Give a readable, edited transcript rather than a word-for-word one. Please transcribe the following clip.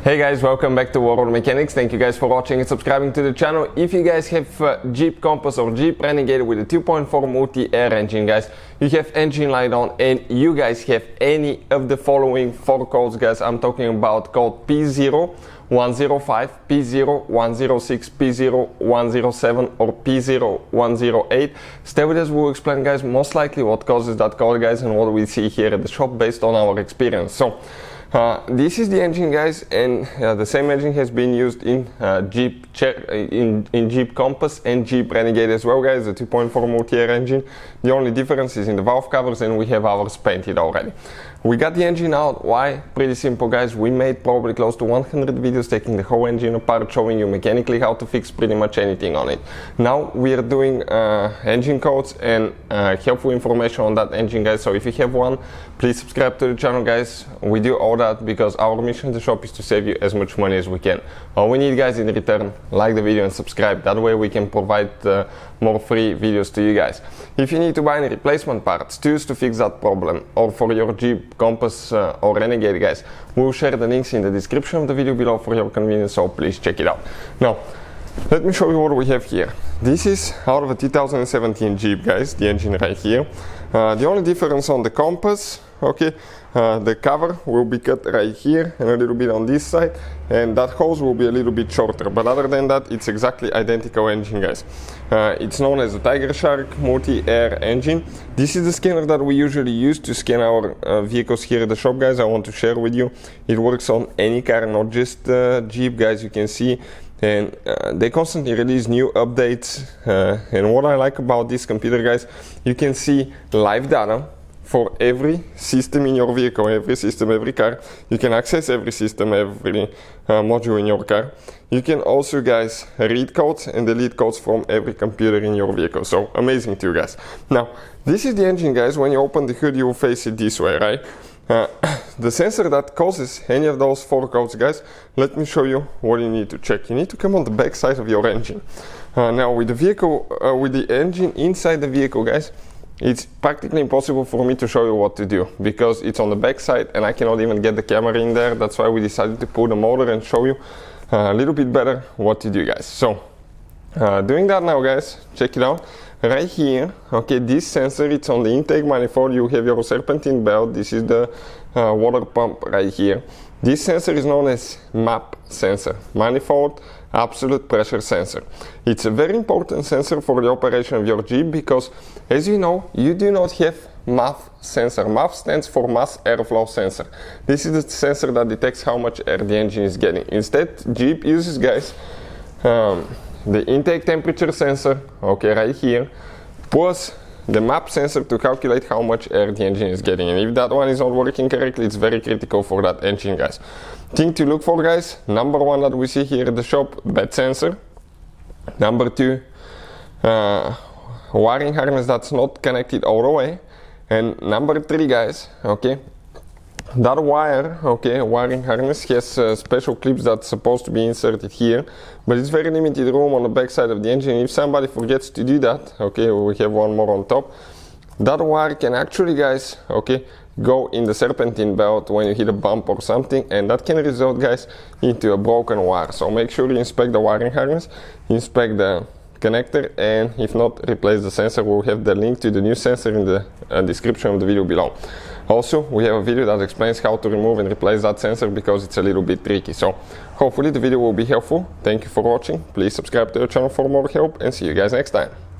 Hey guys, welcome back to World Mechanics. Thank you guys for watching and subscribing to the channel. If you guys have Jeep Compass or Jeep Renegade with a 2.4 multi-air engine, guys, you have engine light on and you guys have any of the following four codes, guys. I'm talking about code P0105, P0106, P0107 or P0108. Stay with us, we'll explain, guys, most likely what causes that code, guys, and what we see here at the shop based on our experience. So this is the engine, guys, and the same engine has been used in Jeep Compass and Jeep Renegade as well, guys, the 2.4 multi-air engine. The only difference is in the valve covers, and we have ours painted already. We got the engine out. Why? Pretty simple, guys. We made probably close to 100 videos taking the whole engine apart, showing you mechanically how to fix pretty much anything on it. Now we are doing engine codes and helpful information on that engine, guys. So if you have one, please subscribe to the channel, guys. We do all that because our mission in the shop is to save you as much money as we can. All we need, guys, in return, like the video and subscribe. That way we can provide more free videos to you guys. If you need to buy any replacement parts to use to fix that problem, or for your Jeep Compass or Renegade, guys, we'll share the links in the description of the video below for your convenience, so please check it out. Now, let me show you what we have here. This is out of a 2017 Jeep, guys, the engine right here. The only difference on the Compass, okay, the cover will be cut right here and a little bit on this side, and that hose will be a little bit shorter, but other than that it's exactly identical engine, guys. It's known as a Tiger Shark multi-air engine. This is the scanner that we usually use to scan our vehicles here at the shop, guys. I want to share with you, it works on any car, not just Jeep, guys. You can see, and they constantly release new updates, and what I like about this computer, guys, you can see live data for every system in your vehicle, every system, every car. You can access every system, every module in your car. You can also, guys, read codes and delete codes from every computer in your vehicle. So amazing too, guys. Now, this is the engine, guys. When you open the hood, you will face it this way, right? The sensor that causes any of those four codes, guys, let me show you what you need to check. You need to come on the back side of your engine. Now, with the vehicle, with the engine inside the vehicle, guys, it's practically impossible for me to show you what to do because it's on the back side and I cannot even get the camera in there. That's why we decided to pull the motor and show you a little bit better what to do, guys. So doing that now, guys, check it out. Right here, okay, this sensor, it's on the intake manifold. You have your serpentine belt. This is the water pump right here. This sensor is known as MAP sensor, manifold absolute pressure sensor. It's a very important sensor for the operation of your Jeep because, as you know, you do not have MAF sensor. MAF stands for mass airflow sensor. This is the sensor that detects how much air the engine is getting. Instead, Jeep uses, guys, the intake temperature sensor, okay, right here, plus the MAP sensor to calculate how much air the engine is getting. And if that one is not working correctly, it's very critical for that engine, guys. Thing to look for, guys, number one that we see here at the shop, bed sensor. Number two, wiring harness that's not connected all the way. And number three, guys, okay, that wire, okay, wiring harness has special clips that's supposed to be inserted here, but it's very limited room on the back side of the engine. If somebody forgets to do that, okay, we have one more on top, that wire can actually, guys, okay, go in the serpentine belt when you hit a bump or something, and that can result, guys, into a broken wire. So make sure you inspect the wiring harness, inspect the connector, and if not, replace the sensor. We'll have the link to the new sensor in the description of the video below. Also, we have a video that explains how to remove and replace that sensor because it's a little bit tricky. So hopefully the video will be helpful. Thank you for watching. Please subscribe to the channel for more help and see you guys next time.